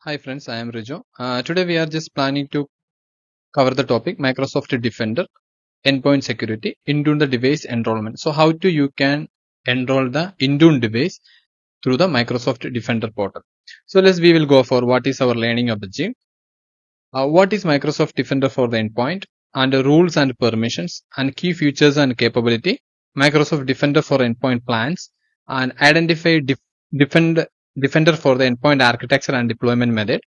Hi friends, I am Rijo. Today we are just planning to cover the topic Microsoft Defender, Endpoint Security, Intune the device enrollment. So how to you can enroll the Intune device through the Microsoft Defender portal. So we will go for what is our learning objective. What is Microsoft Defender for the endpoint and the rules and permissions and key features and capability. Microsoft Defender for endpoint plans and identify defend, Defender for the endpoint architecture and deployment method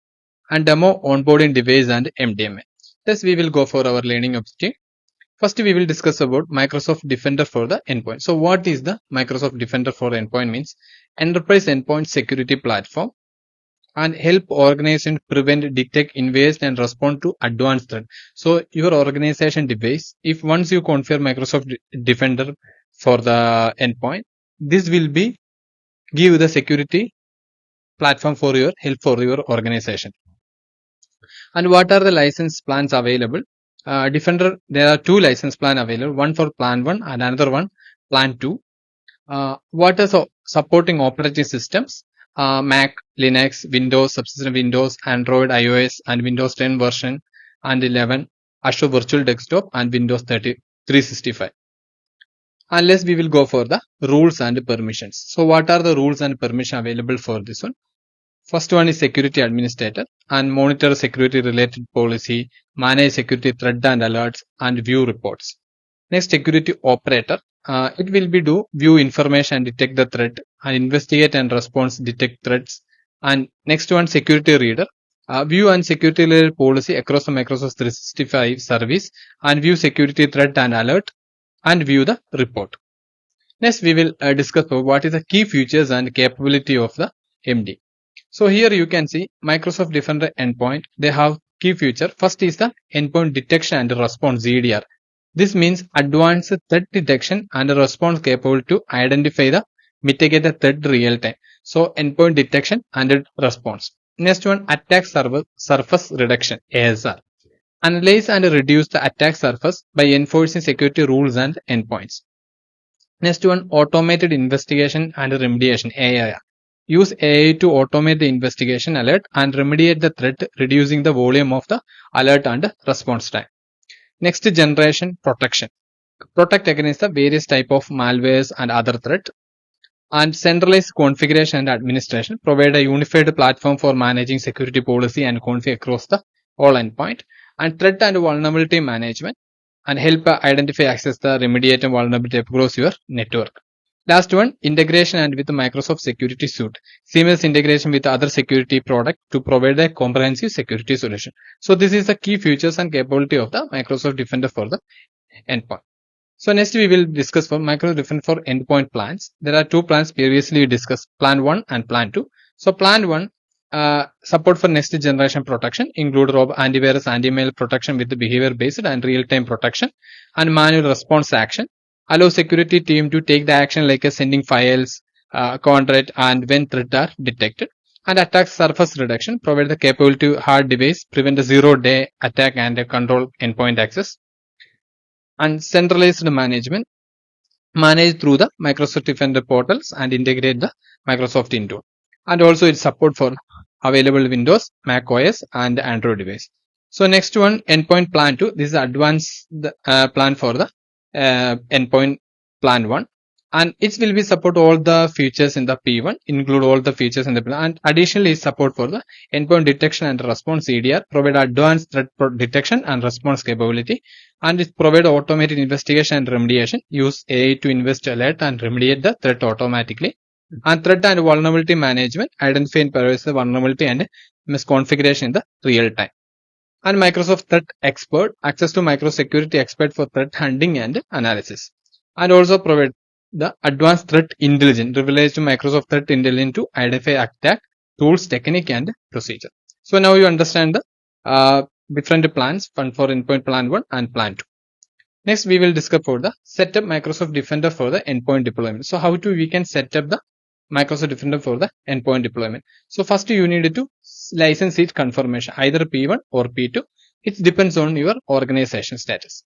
and demo onboarding device and MDMA. Thus, we will go for our learning objective. First, we will discuss about Microsoft Defender for the endpoint. So, what is the Microsoft Defender for endpoint means? Enterprise endpoint security platform and help organization prevent, detect, invest, and respond to advanced threat. So, your organization device, if once you configure Microsoft Defender for the endpoint, this will be give the security platform for your help for your organization. And what are the license plans available? Defender, there are two license plan available, one for plan 1 and another one plan 2. What is supporting operating systems? Mac, Linux, Windows, subsystem Windows, Android, iOS, and Windows 10 version and 11, Azure Virtual Desktop, and Windows 365. Unless we will go for the rules and permissions. So, what are the rules and permission available for this one? First one is security administrator and monitor security related policy, manage security threat and alerts, and view reports. Next, security operator. It will be do view information and detect the threat and investigate and response detect threats. And next one, security reader. View and security related policy across the Microsoft 365 service and view security threat and alert and view the report. Next, we will discuss what is the key features and capability of the MD. So here you can see Microsoft Defender endpoint. They have key feature. First is the endpoint detection and response (EDR). This means advanced threat detection and response capable to identify the mitigate the threat real time. So endpoint detection and response. Next one, attack surface reduction (ASR). Analyze and reduce the attack surface by enforcing security rules and endpoints. Next one, automated investigation and remediation (AIR). Use AI to automate the investigation alert and remediate the threat, reducing the volume of the alert and response time. Next, generation protection. Protect against the various type of malwares and other threat. And centralized configuration and administration. Provide a unified platform for managing security policy and config across the all endpoint. And threat and vulnerability management. And help identify, access the remediate and vulnerability across your network. Last one, integration and with the Microsoft Security Suite. Seamless integration with other security product to provide a comprehensive security solution. So this is the key features and capability of the Microsoft Defender for the endpoint. So next we will discuss for Microsoft Defender for endpoint plans. There are two plans previously discussed, plan 1 and plan 2. So plan 1, support for next generation protection, include antivirus, anti-mail protection with the behavior based and real-time protection and manual response action. Allow security team to take the action like sending files, contract, and when threats are detected. And attack surface reduction, provide the capability to hard device, prevent the zero-day attack and control endpoint access. And centralized management, manage through the Microsoft Defender portals and integrate the Microsoft Intune. And also its support for available Windows, Mac OS, and Android device. So next one, endpoint plan 2. This is advanced plan for the endpoint plan 1, and it will be support all the features in the P1, include all the features in the plan, and additionally support for the endpoint detection and response EDR, provide advanced threat detection and response capability, and it provide automated investigation and remediation, use AI to invest alert and remediate the threat automatically, and threat and vulnerability management, identify and prioritize the vulnerability and misconfiguration in the real time. And Microsoft Threat Expert, access to Microsoft Security Expert for threat hunting and analysis. And also provide the advanced threat intelligence, leverage to Microsoft Threat Intelligence to identify attack, tools, technique, and procedure. So now you understand the different plans for endpoint plan 1 and plan 2. Next, we will discuss for the setup Microsoft Defender for the endpoint deployment. So how we can set up the Microsoft Defender for the endpoint deployment. So first you need to license seat confirmation, either P1 or P2. It depends on your organization status.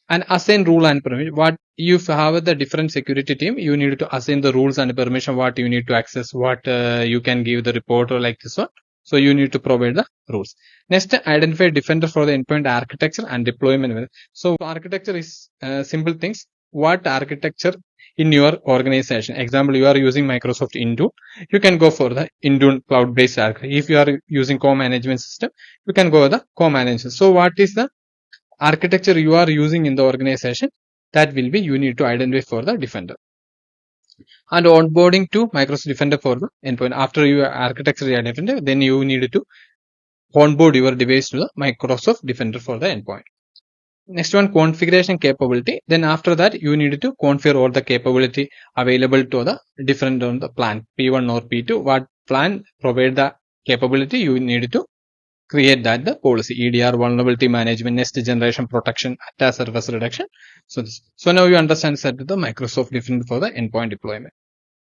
And assign rule and permission. What you have the different security team, you need to assign the rules and permission, what you need to access, what you can give the report or like this one. So you need to provide the rules. Next, identify defender for the endpoint architecture and deployment. So architecture is simple things. What architecture in your organization? Example, you are using Microsoft Intune. You can go for the Intune cloud-based architecture. If you are using co-management system, you can go with the co-management. So what is the architecture you are using in the organization? That will be you need to identify for the defender. And onboarding to Microsoft Defender for the endpoint. After your architecture is defender, then you need to onboard your device to the Microsoft Defender for the endpoint. Next one, configuration capability. Then after that, you need to configure all the capability available to the different on the plan P1 or P2. What plan provide the capability, you need to create that the policy. EDR, vulnerability management, next generation protection, attack surface reduction. So now you understand set the Microsoft Defender for the endpoint deployment.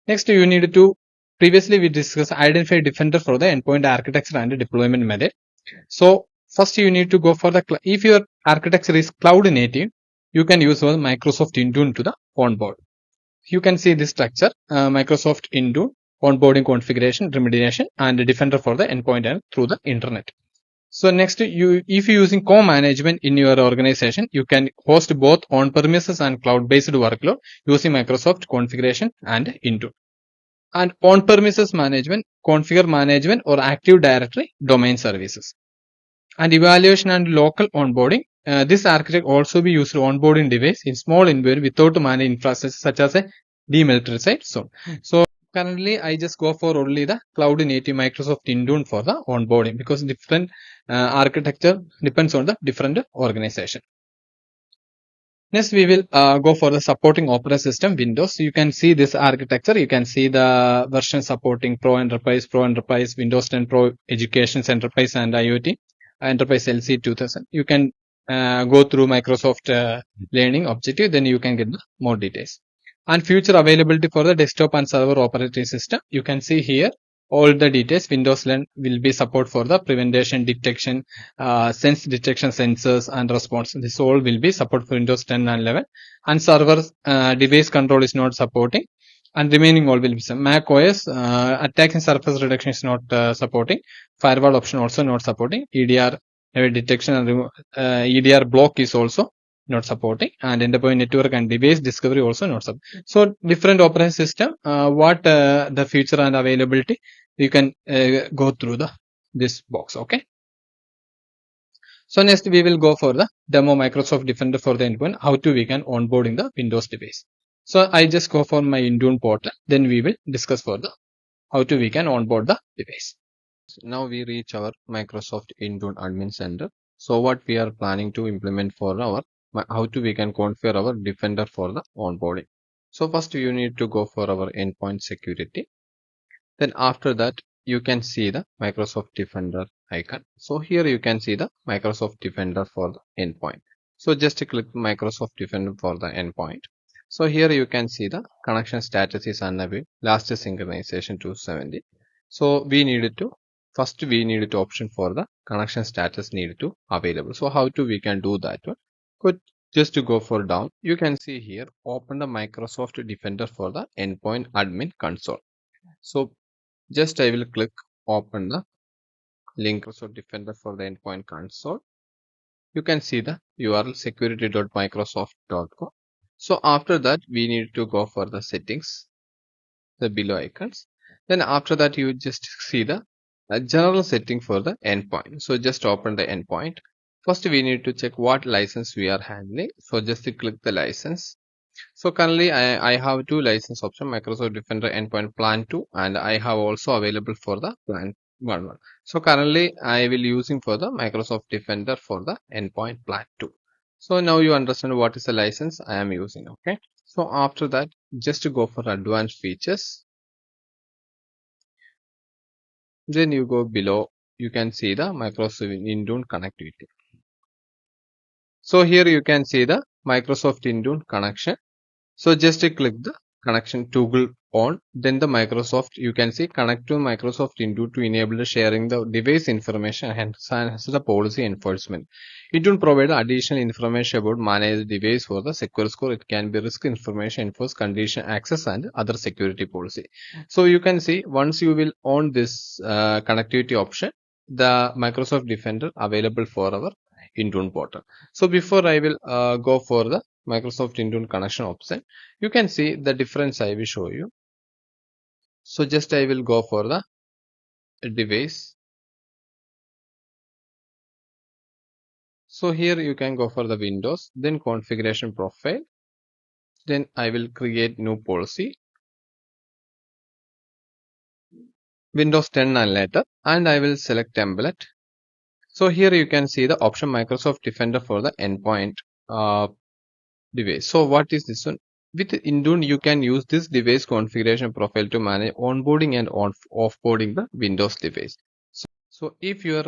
Next, you need to previously we discussed identify defender for the endpoint architecture and deployment method. So first you need to go for the if your architecture is cloud native, you can use Microsoft Intune to the onboard. You can see this structure: Microsoft Intune, onboarding configuration, remediation, and defender for the endpoint and through the internet. So next, if you're using co-management in your organization, you can host both on-premises and cloud-based workload using Microsoft configuration and Intune. And on-premises management, configure management or Active Directory domain services. And evaluation and local onboarding. This architect also be used to onboarding device in small environment without managed infrastructure such as a demilitarized zone. So currently I just go for only the cloud native Microsoft Intune for the onboarding because different architecture depends on the different organization. Next, we will go for the supporting operating system Windows. You can see this architecture. You can see the version supporting Pro Enterprise, Windows 10 Pro, Education Enterprise, and IoT, Enterprise LC 2000. You can go through Microsoft Learning Objective, then you can get more details. And future availability for the desktop and server operating system. You can see here all the details. Windows 10 will be support for the prevention, detection, sense detection sensors and response. This all will be support for Windows 10 and 11. And server device control is not supporting. And remaining all will be some Mac OS attack and surface reduction is not supporting. Firewall option also not supporting. EDR detection and EDR block is also not supporting, and endpoint network and device discovery also not supporting. So different operating system, what the feature and availability, you can go through this box. Okay. So next we will go for the demo Microsoft Defender for the endpoint, how to we can onboard in the Windows device. So I just go for my Intune portal, then we will discuss for the how to we can onboard the device. Now we reach our Microsoft Intune admin center. So what we are planning to implement for our how to we can configure our defender for the onboarding. So first you need to go for our endpoint security. Then after that you can see the Microsoft Defender icon. So here you can see the Microsoft Defender for the endpoint. So just click Microsoft Defender for the endpoint. So here you can see the connection status is unavailable, last synchronization 270. So we needed to first we needed to option for the connection status needed to available. So how to we can do that one? Good. Just to go for down, you can see here open the Microsoft Defender for the endpoint admin console. So just I will click open the link Microsoft Defender for the endpoint console. You can see the URL security.microsoft.com. So after that we need to go for the settings, the below icons. Then after that you just see the general setting for the endpoint. So just open the endpoint. First we need to check what license we are handling. So just click the license. So currently I have two license option, Microsoft Defender Endpoint Plan 2, and I have also available for the Plan 1. So currently I will using for the Microsoft Defender for the Endpoint Plan 2. So now you understand what is the license I am using. Okay. So after that, just to go for advanced features. Then you go below, you can see the Microsoft Intune connectivity. So here you can see the Microsoft Intune connection. So just click the connection toggle on, then the Microsoft, you can see connect to Microsoft Intune to enable the sharing the device information and enhance the policy enforcement. It will provide additional information about managed device for the secure score. It can be risk information, enforce condition access and other security policy. So you can see once you will on this connectivity option, the Microsoft Defender available for our Intune portal. So before I will go for the Microsoft Intune connection option, you can see the difference I will show you. So just I will go for the device. So here you can go for the Windows, then configuration profile, then I will create new policy, Windows 10 and later, and I will select template. So here you can see the option Microsoft Defender for the endpoint device. So what is this one? With Intune, you can use this device configuration profile to manage onboarding and offboarding the Windows device. So if your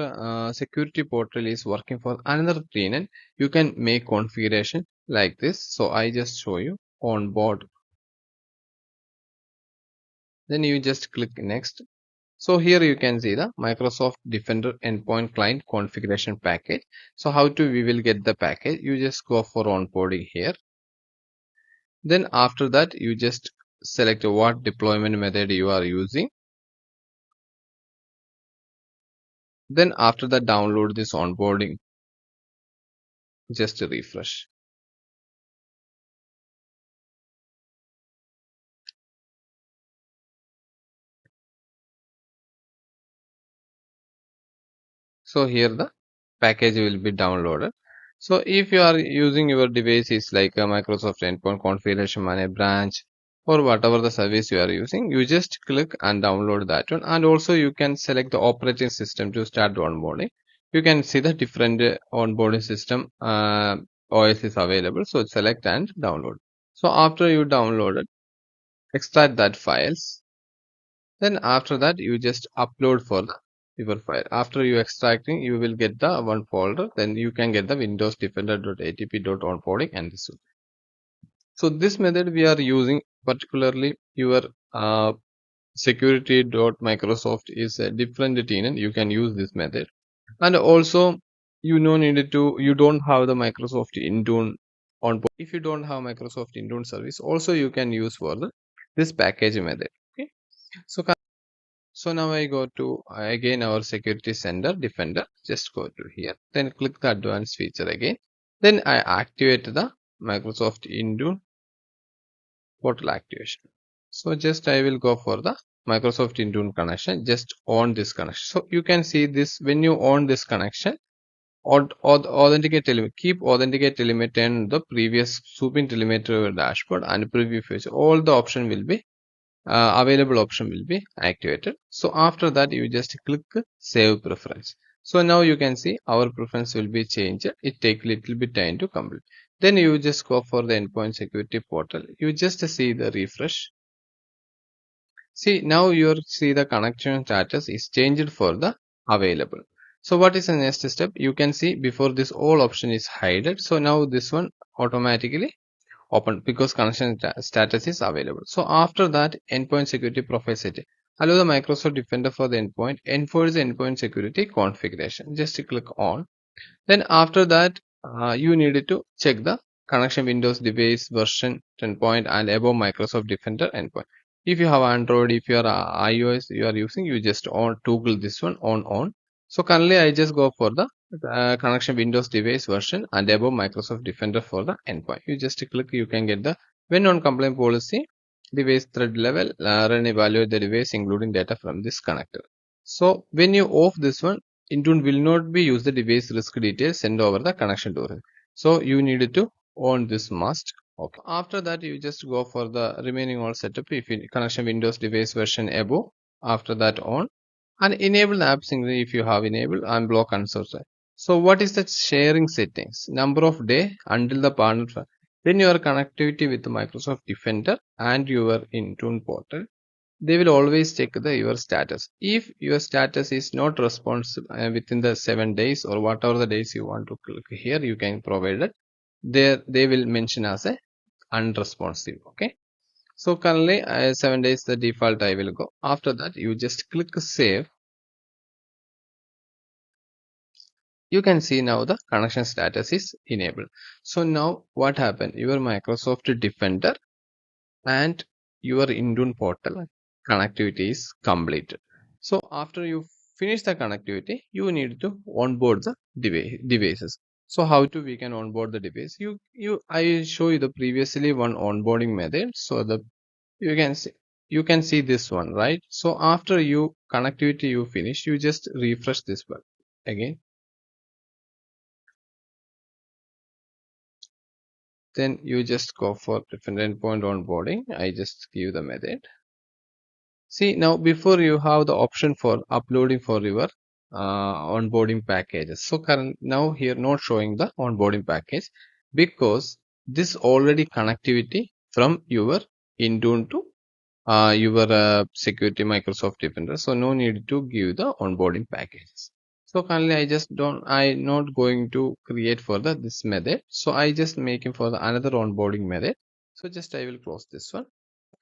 security portal is working for another tenant, you can make configuration like this. So I just show you Onboard. Then you just click next. So here you can see the Microsoft Defender Endpoint Client Configuration Package. So how to we will get the package? You just go for onboarding here. Then after that you just select what deployment method you are using. Then after that download this onboarding. Just refresh. So here the package will be downloaded. So if you are using your device is like a Microsoft Endpoint Configuration Manager branch or whatever the service you are using, you just click and download that one. And also you can select the operating system to start the onboarding. You can see the different onboarding system OS is available. So select and download. So after you download it, extract that files. Then after that you just upload for the your file. After you extracting, you will get the one folder. Then you can get the Windows Defender.atp.onboarding and this one. So this method we are using particularly your security.microsoft is a different tenant. You can use this method. And also you no needed to, you don't have the Microsoft Intune on. If you don't have Microsoft Intune service, also you can use for the this package method. Okay. So now I go to again our security center defender. Just go to here. Then click the advanced feature again. Then I activate the Microsoft Intune portal activation. So just I will go for the Microsoft Intune connection. Just on this connection. So you can see this when you on this connection. Authenticate element, keep authenticate element and the previous swooping telemetry dashboard and preview feature. All the option will be available option will be activated. So after that you just click save preference. So now you can see our preference will be changed. It take little bit time to complete. Then you just go for the endpoint security portal. You just see the refresh. See now you see the connection status is changed for the available. So what is the next step? You can see before this all option is hidden. So now this one automatically open because connection status is available. So after that endpoint security profile setting. Allow the Microsoft Defender for the endpoint. Enforce the endpoint security configuration. Just click on. Then after that you needed to check the connection Windows device version 10 point and above Microsoft Defender endpoint. If you have Android, if you are iOS you are using, you just on toggle this one on. So currently I just go for the connection Windows device version and above Microsoft Defender for the endpoint. You just click, you can get the when on complaint policy device thread level run evaluate the device including data from this connector. So when you off this one, Intune will not be use the device risk details send over the connection to it. So you need to on this must. Okay. After that you just go for the remaining all setup if you connection Windows device version above. After that on and enable the app sync if you have enabled and block unsubscribe. So what is the sharing settings? Number of day until the partner. Then your connectivity with Microsoft Defender and your Intune portal, they will always check your status. If your status is not responsive within the 7 days or whatever the days you want to click here, you can provide it. There they will mention as a unresponsive. Okay. So currently 7 days the default I will go. After that you just click save. You can see now the connection status is enabled. So now what happened? Your Microsoft Defender and your Intune portal connectivity is completed. So after you finish the connectivity, you need to onboard the devices. So how to we can onboard the device? I show you the previously one onboarding method. So the you can see this one, right? So after you connectivity you finish, you just refresh this one again. Then you just go for different endpoint onboarding. I just give the method. See now before you have the option for uploading for your onboarding packages. So current now here not showing the onboarding package because this already connectivity from your Intune to your security Microsoft Defender. So no need to give the onboarding packages. So currently I not going to create for the this method. So I just making for the another onboarding method. So just I will close this one.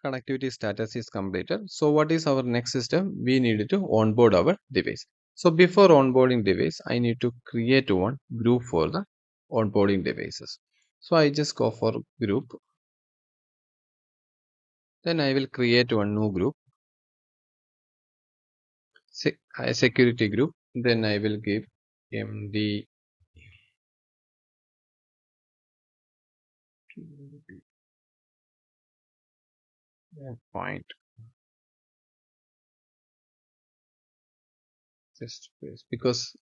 Connectivity status is completed. So what is our next system? We need to onboard our device. So before onboarding device, I need to create one group for the onboarding devices. So I just go for group. Then I will create one new group, a security group. Then I will give MD point just because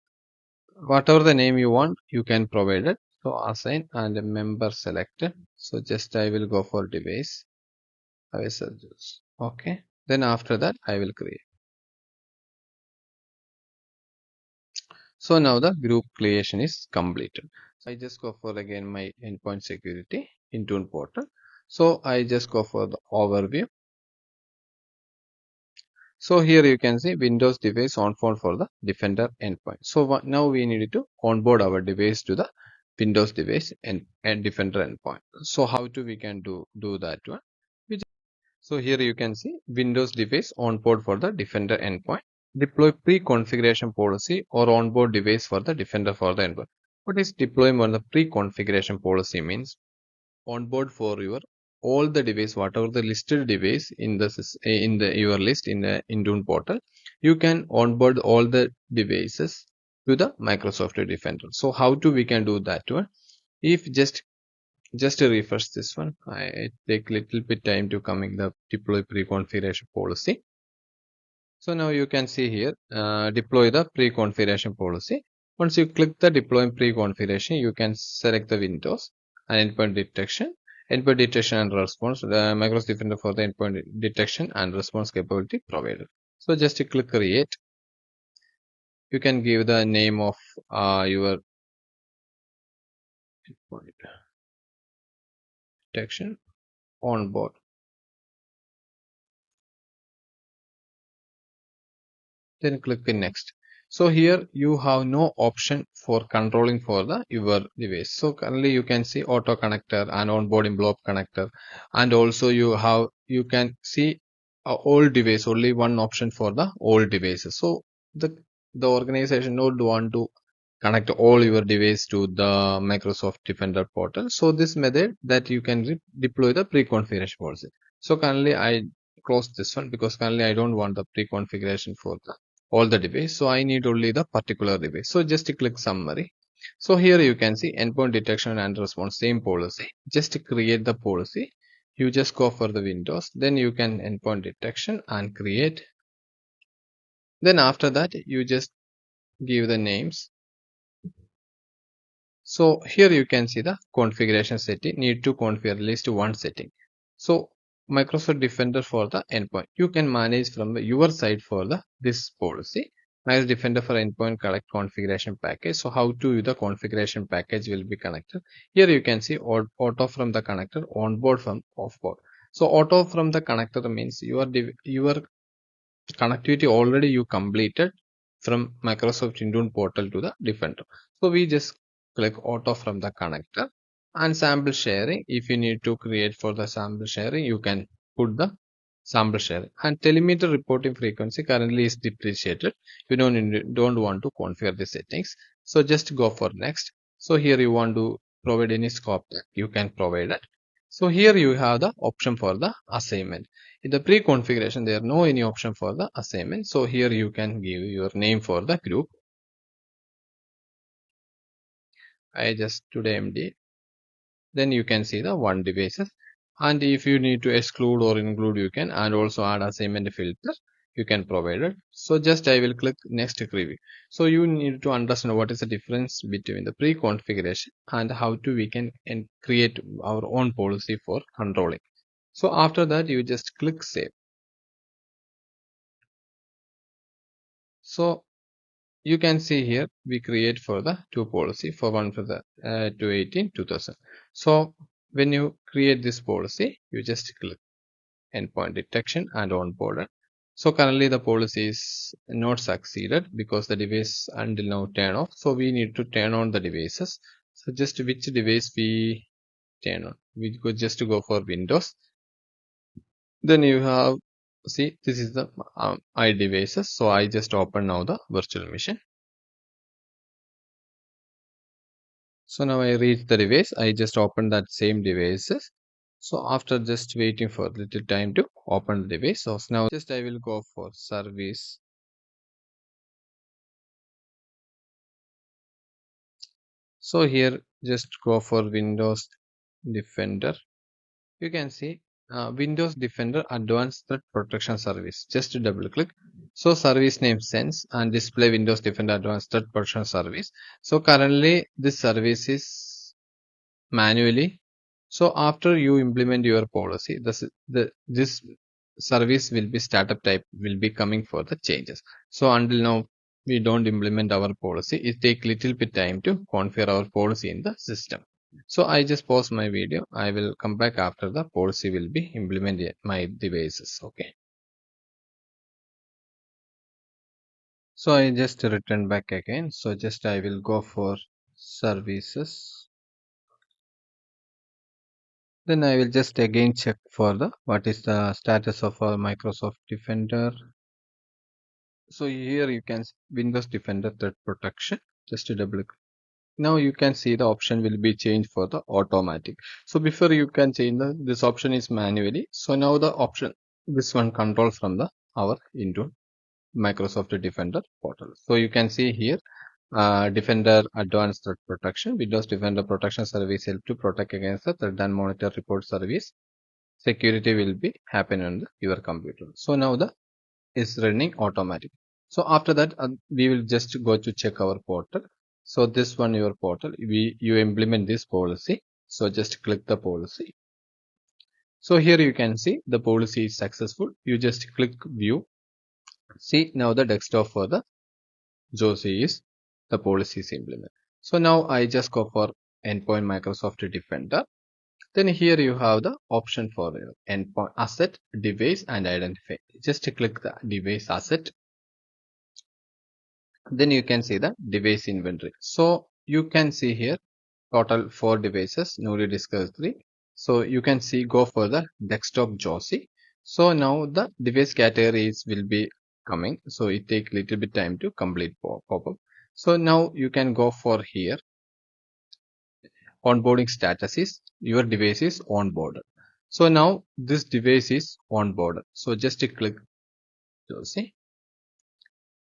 whatever the name you want, you can provide it. So assign and a member selected. So just I will go for device. I will suggest. Okay. Then after that, I will create. So now the group creation is completed. So I just go for again my endpoint security Intune portal. So I just go for the overview. So here you can see Windows device on phone for the Defender endpoint. So now we need to onboard our device to the Windows device and Defender endpoint. So how to we can do that one? So here you can see Windows device onboard for the Defender endpoint. Deploy pre-configuration policy or onboard device for the Defender for the endpoint. What is deploying on the pre-configuration policy means? Onboard for your all the device, whatever the listed device in the your list in the Intune portal, you can onboard all the devices to the Microsoft Defender. So how to we can do that one? If just to refresh this one, I take little bit time to coming the deploy pre-configuration policy. So now you can see here deploy the pre-configuration policy. Once you click the deploy pre-configuration, you can select the Windows and endpoint detection and response, the Microsoft Defender for the endpoint detection and response capability provided. So just to click create, you can give the name of your endpoint detection onboard. Then click in next. So here you have no option for controlling for the your device. So currently you can see auto connector and onboarding block connector, and also you can see a old device, only one option for the old devices. So the organization don't want to connect all your device to the Microsoft Defender portal. So this method that you can deploy the pre-configuration policy. So currently I close this one because currently I don't want the pre-configuration for the all the device. So I need only the particular device. So just click summary. So here you can see endpoint detection and response, same policy. Just to create the policy, you just go for the Windows. Then you can endpoint detection and create. Then after that, you just give the names. So here you can see the configuration setting. Need to configure at least one setting. So Microsoft Defender for the endpoint. You can manage from your side for the this policy. Microsoft Defender for endpoint collect configuration package. So how to the configuration package will be connected. Here you can see auto from the connector, onboard from offboard. So auto from the connector means your connectivity already you completed from Microsoft Intune portal to the Defender. So we just click auto from the connector and sample sharing. If you need to create for the sample sharing, you can put the sample share. And telemeter reporting frequency currently is depreciated. You don't want to configure the settings. So just go for next. So here you want to provide any scope tag, you can provide it. So here you have the option for the assignment. In the pre-configuration, there are no any option for the assignment. So here you can give your name for the group. I just today MD. Then you can see the one devices. And if you need to exclude or include, you can, and also add assignment filter, you can provide it. So just I will click next preview. So you need to understand what is the difference between the pre-configuration and how to we can create our own policy for controlling. So after that, you just click save. So you can see here we create for the two policy, for one for the 218 2000. So when you create this policy, you just click endpoint detection and onboard. So currently the policy is not succeeded because the device until now turn off. So we need to turn on the devices. So just which device we turn on? We go just to go for Windows. Then you have, see, this is the I devices. So I just open now the virtual machine. So now I reach the device. I just open that same devices. So after just waiting for a little time to open the device. So now just I will go for service. So here just go for Windows Defender. You can see Windows Defender Advanced Threat Protection Service. Just double click. So service name sense and display Windows Defender Advanced Threat Protection Service. So currently this service is manually. So after you implement your policy, this service will be startup type will be coming for the changes. So until now we don't implement our policy. It take little bit time to configure our policy in the system. So I just pause my video. I will come back after the policy will be implemented my devices. Okay. So I just return back again. So just I will go for services. Then I will just again check for the what is the status of our Microsoft Defender. So here you can Windows Defender threat protection. Just to double click. Now you can see the option will be changed for the automatic. So before you can change this option is manually. So now the option this one control from the our into Microsoft Defender portal. So you can see here Defender Advanced Threat Protection. Windows Defender Protection Service help to protect against the threat and monitor report service. Security will be happen on your computer. So now the is running automatic. So after that we will just go to check our portal. So this one your portal, you implement this policy. So just click the policy. So here you can see the policy is successful. You just click view. See now the desktop for the Josie is the policy is implemented. So now I just go for endpoint Microsoft Defender. Then here you have the option for your endpoint asset, device and identify. Just click the device asset. Then you can see the device inventory. So you can see here total 4 devices, newly discussed 3. So you can see go for the desktop Josie. So now the device categories will be coming. So it take little bit time to complete pop-up. So now you can go for here. Onboarding status is your device is onboarded. So now this device is onboarded. So just click Josie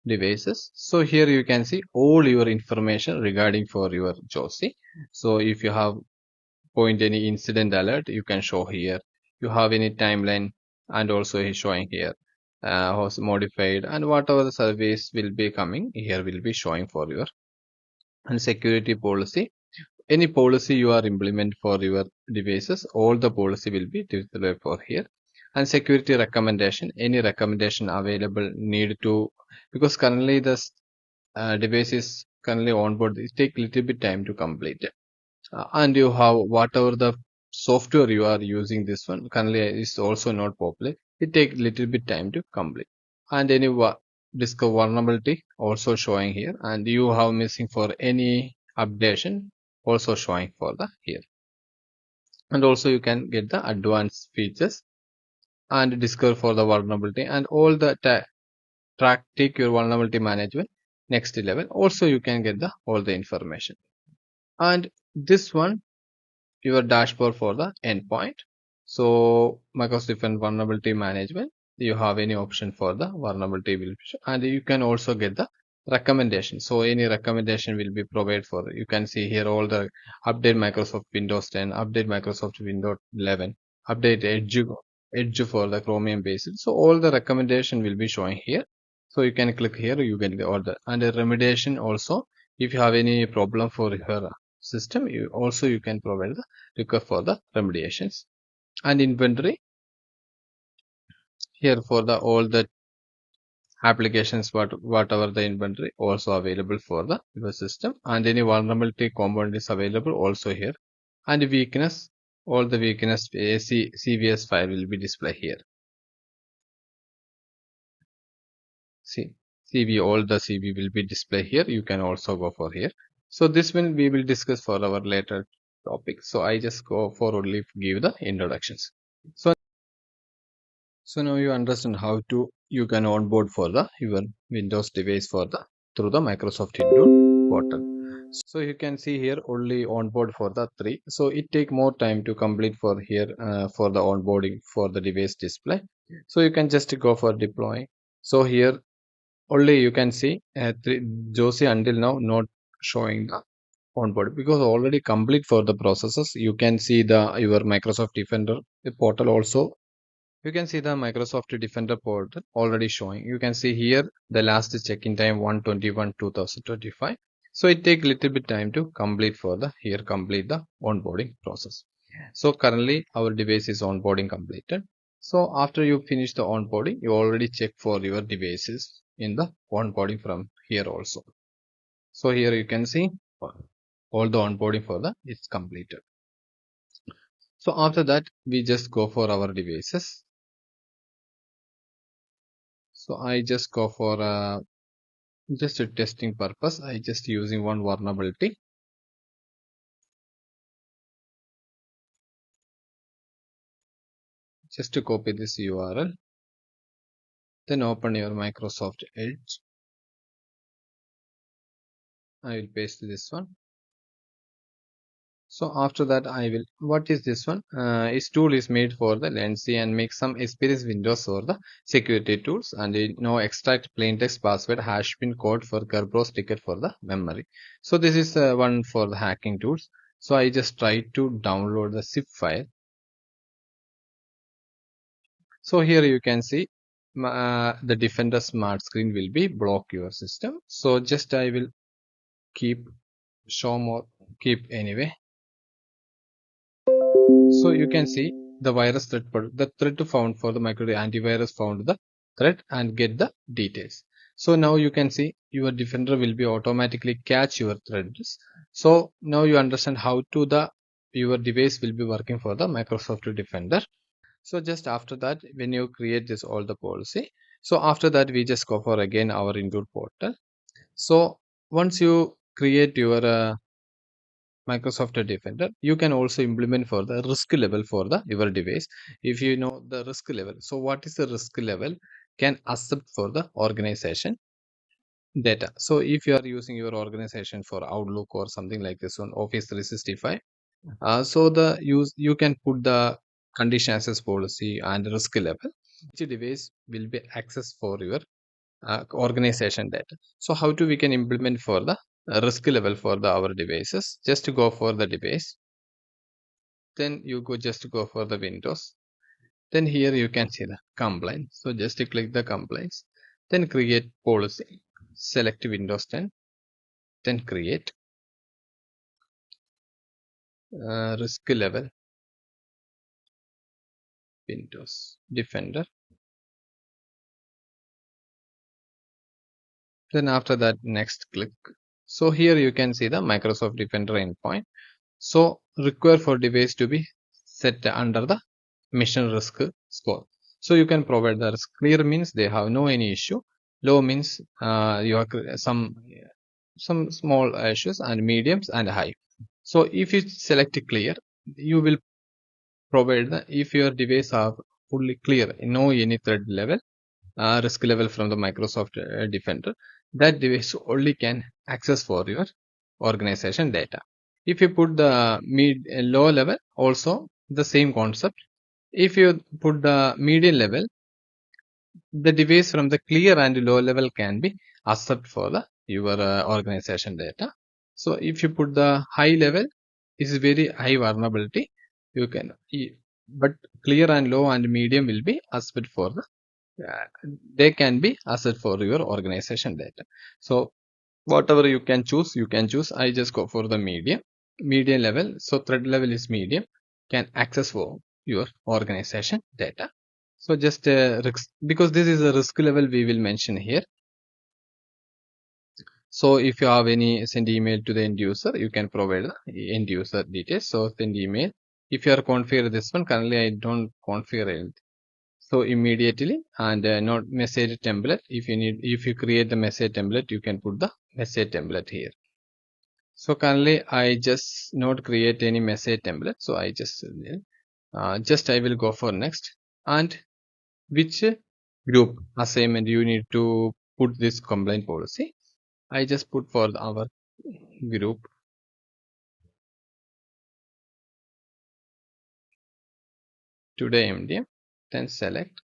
devices. So here you can see all your information regarding for your Josie. So if you have point any incident alert, you can show here. You have any timeline and also is showing here. Was modified and whatever the service will be coming here will be showing for your and security policy. Any policy you are implement for your devices, all the policy will be displayed for here. And security recommendation, any recommendation available need to, because currently this device is currently on board, it take little bit time to complete it. And you have whatever the software you are using this one currently is also not popular. It take little bit time to complete. And any discover vulnerability also showing here, and you have missing for any updation also showing for the here. And also you can get the advanced features and discover for the vulnerability, and all the take your vulnerability management next level. Also you can get the all the information. And this one, your dashboard for the endpoint. So Microsoft Defender vulnerability management, you have any option for the vulnerability will be, and you can also get the recommendation. So any recommendation will be provided for. You can see here all the update Microsoft Windows 10, update Microsoft Windows 11, update Edge for the Chromium based. So all the recommendation will be showing here. So you can click here, you get the order, and the remediation also. If you have any problem for your system, you can provide the request for the remediations. And inventory here for the all the applications, whatever the inventory also available for the your system, and any vulnerability component is available also here. And weakness, all the weakness CVS file will be displayed here. See, CV, all the CV will be displayed here. You can also go for here. So this one we will discuss for our later topic. So I just go for only give the introductions. So now you understand how to you can onboard for the your Windows device for the through the Microsoft Intune portal. So you can see here only onboard for the 3. So it take more time to complete for here for the onboarding for the device display. So you can just go for deploying. So here only you can see Josie until now not showing the onboard because already complete for the processes. You can see the your Microsoft Defender portal also. You can see the Microsoft Defender portal already showing. You can see here the last check-in time 1/21/2025. So it take little bit time to complete for the here complete the onboarding process. So currently our device is onboarding completed. So after you finish the onboarding, you already check for your devices in the onboarding from here also. So here you can see all the onboarding for the it's completed. So after that we just go for our devices. So I just go for just a testing purpose. I just using one vulnerability. Just to copy this URL. Then open your Microsoft Edge. I will paste this one. So after that I will, what is this one? This tool is made for the Lency and make some experience windows for the security tools, and extract plain text password hash pin code for Kerberos ticket for the memory. So this is one for the hacking tools. So I just try to download the zip file. So here you can see the Defender smart screen will be block your system. So just I will keep show more keep anyway. So you can see the virus threat, the threat found for the micro antivirus found the threat and get the details. So now you can see your Defender will be automatically catch your threats. So now you understand how to the your device will be working for the Microsoft Defender. So just after that, when you create this all the policy, so after that we just go for again our Intune portal. So once you create your Microsoft Defender, you can also implement for the risk level for the your device. If you know the risk level, so what is the risk level can accept for the organization data. So if you are using your organization for Outlook or something like this one, Office 365, so the you can put the condition access policy and risk level. Each device will be access for your organization data. So how to we can implement for the risk level for the our devices? Just to go for the device, then you go just go for the Windows. Then here you can see the compliance. So just to click the compliance, then create policy, select Windows 10, then create risk level Windows Defender. Then after that, next click. So here you can see the Microsoft Defender endpoint. So require for device to be set under the mission risk score. So you can provide the risk. Clear means they have no any issue. Low means you have some small issues, and mediums and high. So if you select clear, you will provide the if your device have fully clear, no any threat level, risk level from the Microsoft Defender, that device only can access for your organization data. If you put the low level, also the same concept. If you put the medium level, the device from the clear and low level can be accept for the your organization data. So if you put the high level, is very high vulnerability, you can but clear and low and medium will be accept for the uh, they can be accept for your organization data. So whatever you can choose, I just go for the medium level. So threat level is medium, can access for your organization data. So just risk, because this is a risk level we will mention here. So if you have any send email to the end user, you can provide the end user details. So send email. If you are configure this one, currently I don't configure it. So immediately, and not message template. If you create the message template, you can put the message template here. So currently I just not create any message template. So I just I will go for next. And which group assignment you need to put this complaint policy. I just put for our group. Today MDM, then select.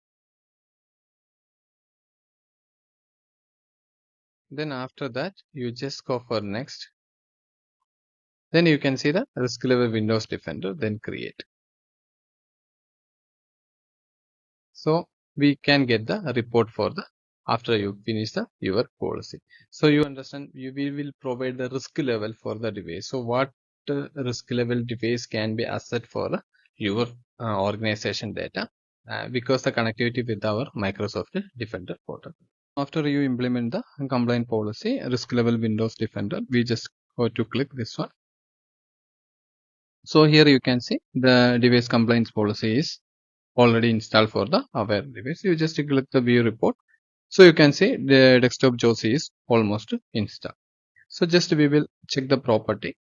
Then after that, you just go for next. Then you can see the risk level Windows Defender, then create. So we can get the report for the after you finish the your policy. So you understand, we will provide the risk level for the device. So what risk level device can be asset for your organization data because the connectivity with our Microsoft Defender portal. After you implement the compliant policy, risk level Windows Defender, we just go to click this one. So here you can see the device compliance policy is already installed for the aware device. You just click the view report. So you can see the desktop JOS is almost installed. So just we will check the property.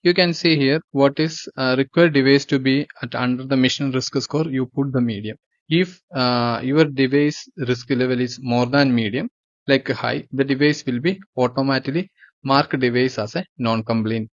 You can see here what is required device to be at under the mission risk score. You put the medium. If your device risk level is more than medium, like high, the device will be automatically mark device as a non-compliant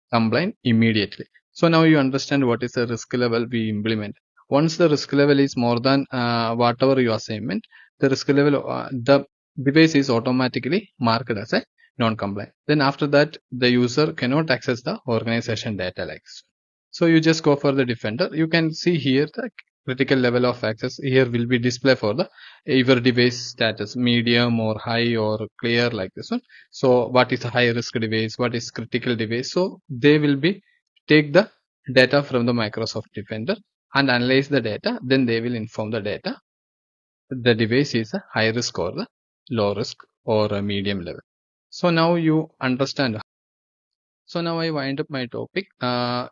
immediately. So now you understand what is the risk level we implement. Once the risk level is more than whatever your assignment, the risk level, the device is automatically marked as a non-compliant. Then after that, the user cannot access the organization data like this. So you just go for the Defender. You can see here the critical level of access here will be display for the either device status, medium or high or clear like this one. So what is a high risk device? What is critical device? So they will be take the data from the Microsoft Defender and analyze the data. Then they will inform the data. The device is a high risk or the low risk or a medium level. So now you understand. So now I wind up my topic.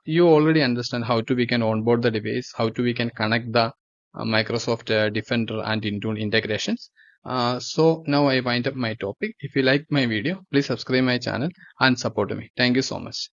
You already understand how to we can onboard the device, how to we can connect the Microsoft Defender and Intune integrations. So now I wind up my topic. If you like my video, please subscribe my channel and support me. Thank you so much.